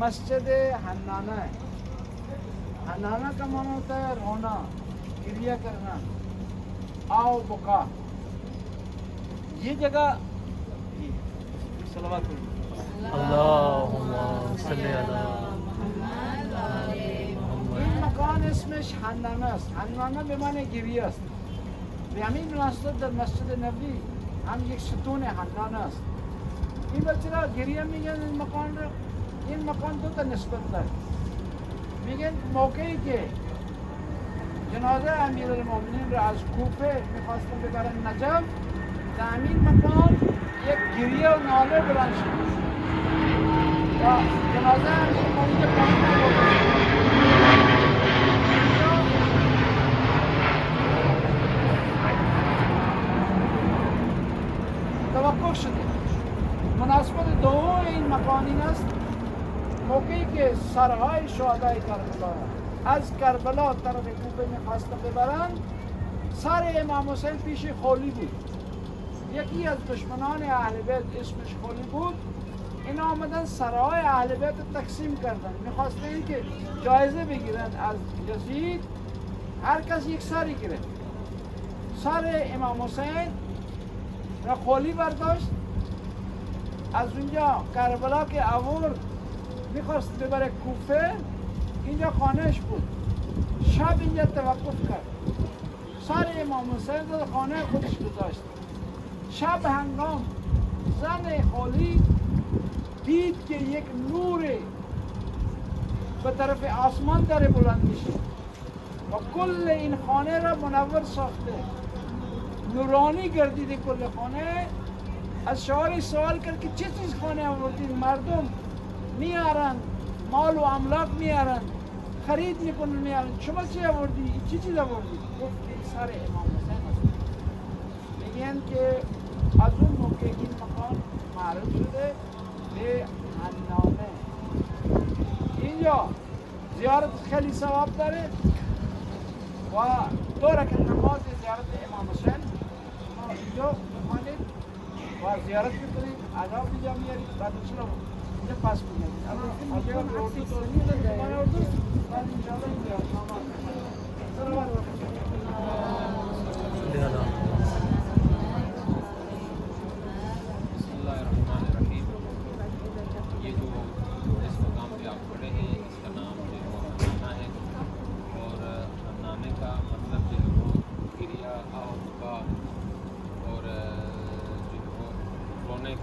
مسجد حنانہ ہے. حنانہ کا معنی ہوتا ہے رونا, گریہ کرنا, آو بکا. یہ جگہ صلوات اللهم صل علی این مکان اسمش حنانه است. حنانه به معنی گریه است. به همین مناسبت در مسجد نبوی هم یک ستون حنانه است. این چرا گریه میگن این مکان را؟ این مکان دو تا نسبت داره. میگن موقعی که جنازه امیرالمومنین را از کوفه میخواستن ببرن نجف، در همین مکان یک گریه و ناله بلند شد و جنازه امیرالمومنین را پایین آوردن. توقف شده. مناسبت دوم این مکان این است موقعی که سرهای شهدای کربلا از کربلا طرف کوفه میخواستن ببرن، سر امام حسین پیش خولی بود. یکی از دشمنان اهل بیت اسمش خولی بود. این آمدن سرهای اهل بیت رو تقسیم کردن، میخواستن که جایزه بگیرن از یزید. هر کس یک سری گرفت. سر امام حسین را خولی برداشت، از اونجا کربلا که آورد میخواست ببره کوفه، اینجا خانهش بود. شب اینجا توقف کرد، سر امام حسین در خانه خودش گذاشت. شب هنگام زن خولی دید که یک نور به طرف آسمان داره بلند میشه و کل این خانه را منور ساخته، نورانی گردیده کل خانه. از شوهر سوال کرد که چه چیز خانه آوردید؟ مردم میارن مال و املاک میارن، خرید میکنن میارن، شما چی آوردی؟ چی چیز آوردی؟ گفت که سر امام حسین است. میگن که از اون موقع این مکان معروف شده به حنانه. اینجا زیارت خیلی ثواب داره و دو رکعت نماز زیارت امام حسین شما اینجا بخوانید و زیارت بکنید، آداب اینجا میارید، بعد چرا اینجا پاس کنید. اگر اردو تو نمیده من اردو بعد انشاءالله اینجا نماز صلوات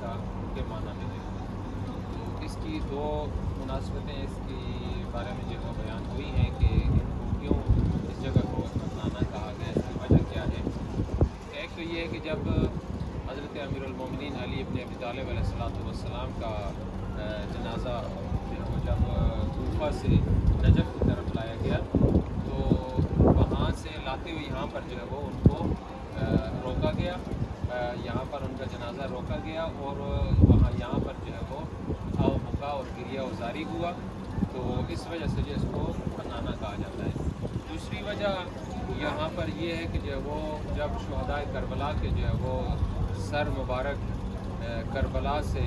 کا کے معنی میں تو اس کی دو مناسبتیں اس کے بارے میں جو بیان ہوئی ہیں کہ ان کو کیوں اس جگہ کو حنانہ کہا گیا، اس کی وجہ کیا ہے. ایک تو یہ ہے کہ جب حضرت امیرالمومنین علی ابن ابی طالب علیہ السلام کا جنازہ جب کوفہ سے نجف کی طرف لایا گیا تو وہاں سے لاتے ہوئے یہاں پر جو ہے وہ ان کو روکا گیا، یہاں پر ان کا جنازہ روکا گیا اور وہاں یہاں پر جو ہے وہ آو بکا اور گریہ وزاری ہوا، تو اس وجہ سے جو اس کو حنانہ کہا جاتا ہے. دوسری وجہ یہاں پر یہ ہے کہ جو ہے وہ جب شہدائے کربلا کے جو ہے وہ سر مبارک کربلا سے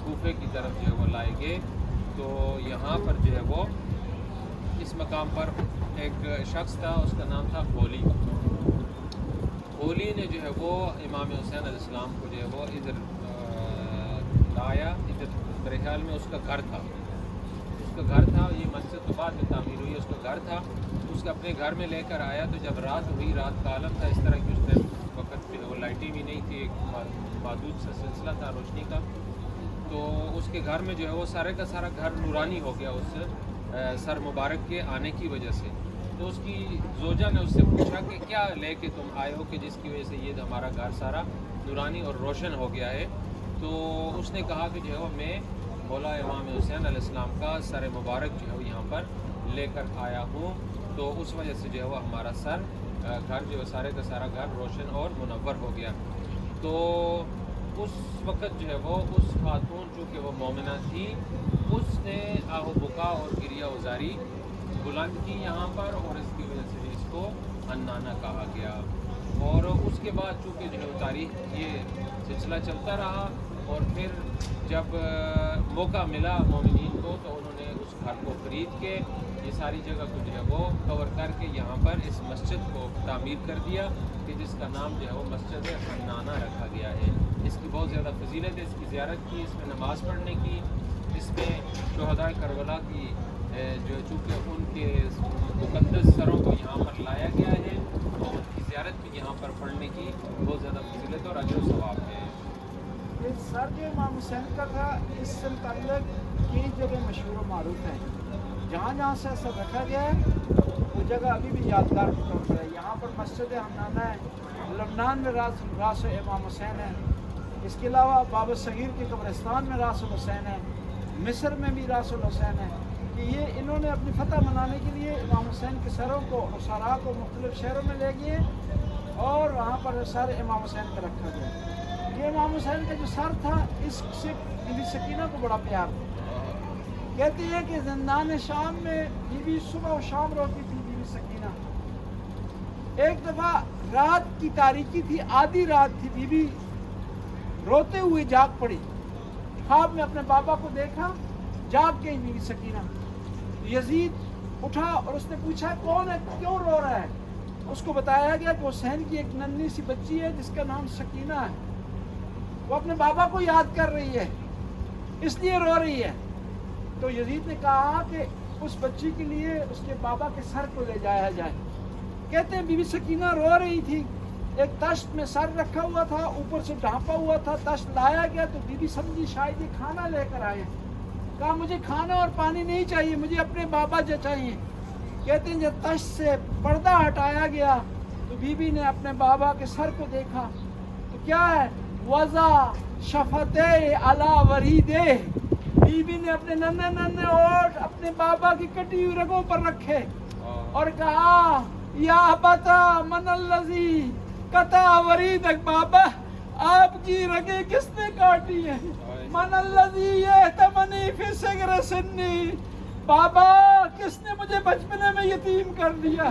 کوفے کی طرف جو ہے وہ لائے گئے، تو یہاں پر جو ہے وہ اس مقام پر ایک شخص تھا، اس کا نام تھا خولی. خولی نے جو ہے وہ امام حسین علیہ السلام کو جو ہے وہ ادھر لایا. ادھر میرے خیال میں اس کا گھر تھا، یہ مسجد تو بعد میں تعمیر ہوئی، اس کا گھر تھا. اس کے اپنے گھر میں لے کر آیا، تو جب رات ہوئی، رات کا عالم تھا، اس طرح کی اس وقت جو ہے وہ لائٹیں بھی نہیں تھی، ایک محدود سا سلسلہ تھا روشنی کا. تو اس کے گھر میں جو ہے وہ سارے کا سارا گھر نورانی ہو گیا اس سر مبارک کے آنے کی وجہ سے. تو اس کی زوجہ نے اس سے پوچھا کہ کیا لے کے تم آئے ہو کہ جس کی وجہ سے یہ ہمارا گھر سارا نورانی اور روشن ہو گیا ہے؟ تو اس نے کہا کہ جو ہے وہ میں مولا امام حسین علیہ السلام کا سر مبارک جو ہے وہ یہاں پر لے کر آیا ہوں، تو اس وجہ سے جو ہے وہ ہمارا سر گھر جو ہے سارے کا سارا گھر روشن اور منور ہو گیا. تو اس وقت جو ہے وہ اس خاتون چونکہ وہ مومنہ تھی، اس نے آہ و بکا اور گریہ وزاری بلند کی یہاں پر، اور اس کی وجہ سے اس کو حنانہ کہا گیا. اور اس کے بعد چونکہ جو ہے تاریخ یہ سلسلہ چلتا رہا، اور پھر جب موقع ملا مومنین کو تو انہوں نے اس گھر کو خرید کے یہ ساری جگہ کو جو ہے وہ کور کر کے یہاں پر اس مسجد کو تعمیر کر دیا کہ جس کا نام جو ہے وہ مسجد حنانہ رکھا گیا ہے. اس کی بہت زیادہ فضیلت ہے, اس کی زیارت کی, اس میں نماز پڑھنے کی, اس میں شہداء کربلا کی جو چونکہ ان کے مقدس سروں کو یہاں پر لایا گیا ہے تو ان کی زیارت بھی یہاں پر پڑھنے کی بہت زیادہ فضیلت اور اجر و ثواب ہے. یہ سر جو امام حسین کا تھا اس سے متعلق کئی جگہ مشہور و معروف ہیں. جہاں جہاں سے ایسا رکھا گیا ہے وہ جگہ ابھی بھی یادگار کے طور پر ہے. یہاں پر مسجد حنانہ ہے, لبنان میں راس امام حسین ہے. اس کے علاوہ بابا صغیر کے قبرستان میں راس الحسین ہے. مصر میں بھی راس الحسین ہے. کہ یہ انہوں نے اپنی فتح منانے کے لیے امام حسین کے سروں کو اور سارا کو مختلف شہروں میں لے گئے اور وہاں پر سارے امام حسین کا رکھا گیا. یہ امام حسین کا جو سر تھا اس سے بی بی سکینہ کو بڑا پیار تھا. کہتے ہیں کہ زندان شام میں بی بی صبح و شام روتی تھی بی بی سکینہ. ایک دفعہ رات کی تاریکی تھی, آدھی رات تھی, بی بی روتے ہوئے جاگ پڑی. خواب میں اپنے بابا کو دیکھا, جاگ گئی بی بی سکینہ. یزید اٹھا اور اس نے پوچھا کون ہے, کیوں رو رہا ہے؟ اس کو بتایا گیا کہ حسین کی ایک ننھی سی بچی ہے جس کا نام سکینہ ہے, وہ اپنے بابا کو یاد کر رہی ہے اس لیے رو رہی ہے. تو یزید نے کہا کہ اس بچی کے لیے اس کے بابا کے سر کو لے جایا جائے. کہتے ہیں بی بی سکینہ رو رہی تھی, ایک تشت میں سر رکھا ہوا تھا, اوپر سے ڈھانپا ہوا تھا, تشت لایا گیا تو بی بی سمجھی شاید یہ کھانا لے کر آئے. کہا مجھے کھانا اور پانی نہیں چاہیے, مجھے اپنے بابا جو چاہیے. کہتے ہیں جب تشت سے پردہ ہٹایا گیا تو بی بی نے اپنے بابا کے سر کو دیکھا تو کیا ہے, وضع شفتے علی وریدے. بی بی نے اپنے ننھے ننھے ہونٹ اپنے بابا کی کٹی ہوئی رگوں پر رکھے اور کہا یا ابتا من الذی قطع وریدک. بابا آپ کی رگیں کس نے کاٹی ہیں؟ من الذی یہتمنی فی صغر سنی. بابا کس نے مجھے بچپنے میں یتیم کر دیا؟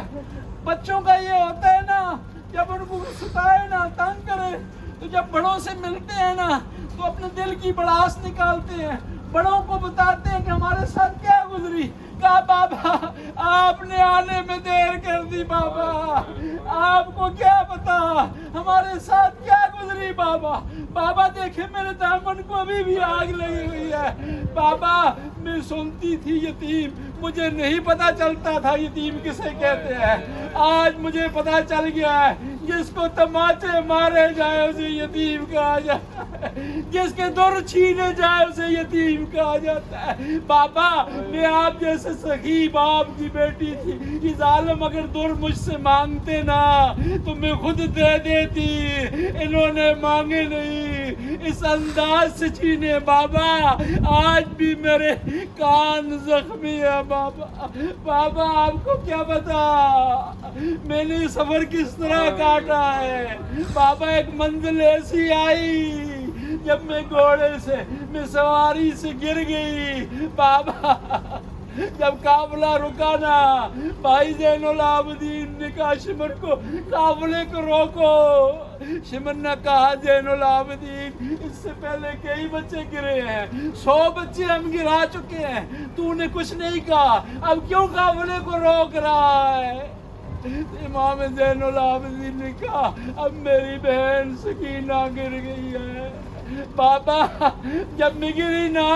بچوں کا یہ ہوتا ہے نا, جب ان کو ستائے نا, تنگ کرے, تو جب بڑوں سے ملتے ہیں نا تو اپنے دل کی بڑاس نکالتے ہیں, بڑوں کو بتاتے ہیں کہ ہمارے ساتھ کیا گزری. کہا بابا آپ نے آنے میں دیر کر دی, بابا آپ کو کیا پتا ہمارے ساتھ کیا گزری. بابا بابا دیکھیں میرے دامن کو ابھی بھی آگ لگی ہوئی ہے. بابا میں سنتی تھی یتیم, مجھے نہیں پتا چلتا تھا یتیم کسے کہتے ہیں. آج مجھے پتا چل گیا ہے, جس کو تماچے مارے جائے اسے یتیم کہا جاتا ہے, جس کے در چھینے جائے اسے یتیم کہا جاتا ہے. بابا میں آپ جیسے سخی باپ کی بیٹی تھی, یہ ظالم اگر در مجھ سے مانگتے نا تو میں خود دے دیتی, انہوں نے مانگے نہیں, اس انداز سے چھینے. بابا آج بھی میرے کان زخمی ہے. بابا آپ کو کیا پتا میں نے سفر کس طرح کاٹا ہے. بابا ایک منزل ایسی آئی جب میں گھوڑے سے, میں سواری سے گر گئی. بابا جب قافلہ رکا نا, بھائی زین العابدین نے کہا شمر کو, قافلے کو روکو. شمر نے کہا زین العابدین اس سے پہلے کئی بچے گرے ہیں, 100 بچے ہم گرا چکے ہیں, تو نے کچھ نہیں کہا, اب کیوں قافلے کو روک رہا ہے؟ امام زین العابدین نے کہا اب میری بہن سکینہ گر گئی ہے. بابا جب میں گری نا,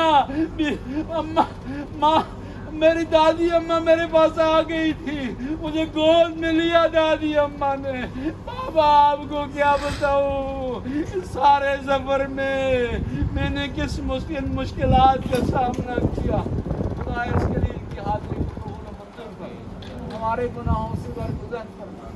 میری دادی اماں میرے پاس آ گئی تھی, مجھے گود میں لیا دادی اماں نے. بابا آپ کو کیا بتاؤں, اس سارے سفر میں نے کس مشکلات کا سامنا کیا. خدا اس کے لیے کی حاضری کو منظور کر, ہمارے گناہوں سے درگزر فرما,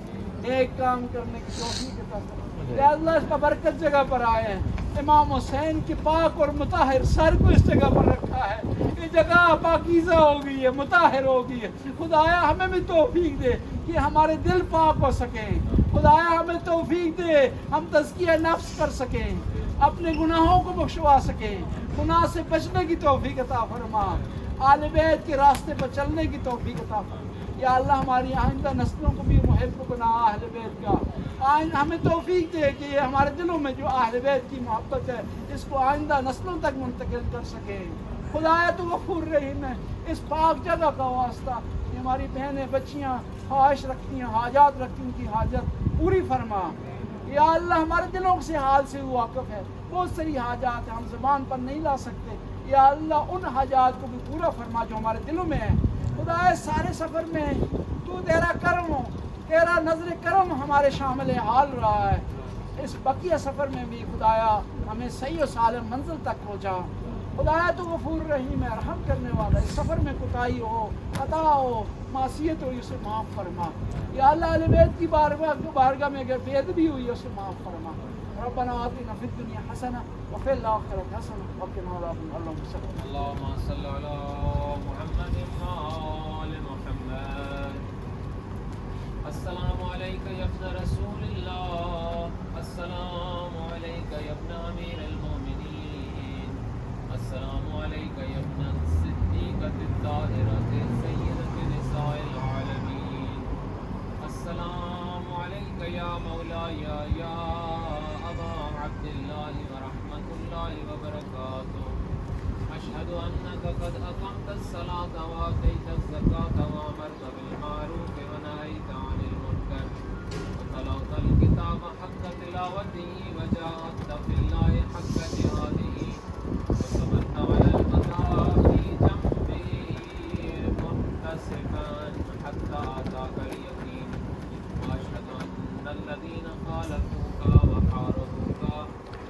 نیک کام کرنے کی توفیق عطا فرما. یا اللہ اس کا برکت جگہ پر آئے ہیں. امام حسین کے پاک اور مطہر سر کو اس جگہ پر رکھا ہے. یہ جگہ پاکیزہ ہو گئی ہے, مطہر ہو گئی ہے. خدایا ہمیں بھی توفیق دے کہ ہمارے دل پاک ہو سکیں. خدایا ہمیں توفیق دے ہم تزکیہ نفس کر سکیں, اپنے گناہوں کو بخشوا سکیں, گناہ سے بچنے کی توفیق عطا فرما, آل بیت کے راستے پر چلنے کی توفیق عطا فرما. یا اللہ ہماری آئندہ نسلوں کو بھی محب بنا اہل بیت کا. ہمیں توفیق دے کہ یہ ہمارے دلوں میں جو اہل بیت کی محبت ہے اس کو آئندہ نسلوں تک منتقل کر سکے. خدایا تو غفور رحیم ہے، اس پاک جگہ کا واسطہ یہ ہماری بہنیں بچیاں خواہش رکھتی ہیں، حاجات رکھتی ہیں، ان کی حاجت پوری فرما. یا اللہ ہمارے دلوں سے حال سے واقف ہے، بہت ساری حاجات ہیں ہم زبان پر نہیں لا سکتے. یا اللہ ان حاجات کو بھی پورا فرما جو ہمارے دلوں میں ہے. خدا سارے سفر میں تو تیرا کرم ہو، تیرا نظر کرم ہمارے شامل حال رہا ہے. اس بقیہ سفر میں بھی خدایا ہمیں صحیح و سالم منزل تک پہنچا. خدایا تو غفور رحیم ہے، رحم کرنے والا. اس سفر میں کوتاہی ہو، خطا ہو، معصیت ہو، اسے معاف فرما. یا اللہ اہل بیت کی بارگاہ میں اگر بے ادبی ہوئی اسے معاف فرما. ربنا آتنا فی الدنیا حسنہ وفی الآخرۃ حسنہ وقنا عذاب النار. اللهم صل على محمد وآل محمد. السلام عليك يا ابن رسول الله، السلام عليك يا ابن أمير المؤمنين، السلام عليك يا ابن الصديقة الطاهرة سيدة نساء العالمين، السلام عليك يا مولاي يا أبا عبد الله ورحمة الله وبركاته. أشهد أنك قد أقمت الصلاة وآتيت الزكاة وأمرت بالمعروف ونهيت عن المنكر وتلوت الكتاب حق تلاوته وجاهدت في الله حق جهاده وصبرت على المكاره جنبه محتسبا حتى أتاك اليقين. وأشهد أن الذين خالفوك وحاربوك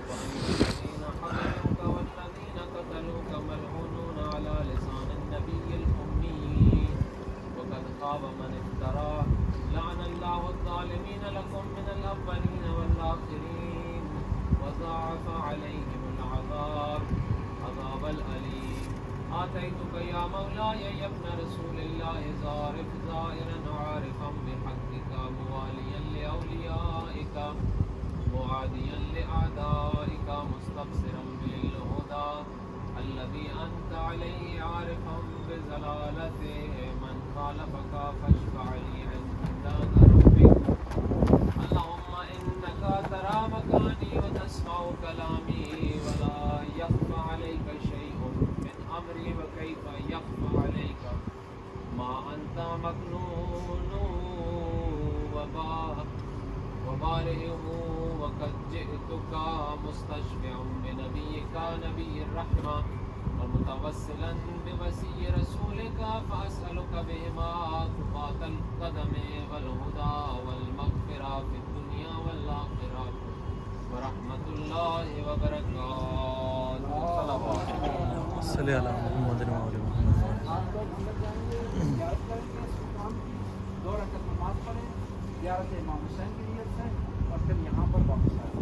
وأن الذين حملوك والذين قتلوك ملعونون على لسان النبي الأمي وقد خاب من افترى. لعن الله الظالمين لكم من الأولين والآخرين وضاعف عليهم العذاب عذاب الأليم. آتيتك يا مولاي يا ابن رسول الله زائرا عارفا بحقك مواليا لأوليائك معاديا لأعدائك مستبصرا بالهدى الذي أنت عليه عارفا بزلالته. من خالفك فاشفع لي عند ربك. اللهم إنك ترى مكاني وتسمع كلامي ولا يخفى عليك شيء من أمري وكيف يخفى عليك ما أنت مكنون وبارئه. وقد جئتك مستشفعا بنبيك نبي الرحمة ومتوسلا بوسي رسولك فأسألك بهما ثبات القدم والهدى والمغفرة في الدنيا والآخرة ورحمة الله وبركاته. صلی علی محمد وآل محمد. آپ لوگ اندر جائیں گے، یاد کریں گے اس مقام کی، 2 رکعت نماز پڑھیں، زیارت امام حسین کی نیت سے، اور پھر یہاں پر واپس آئیں.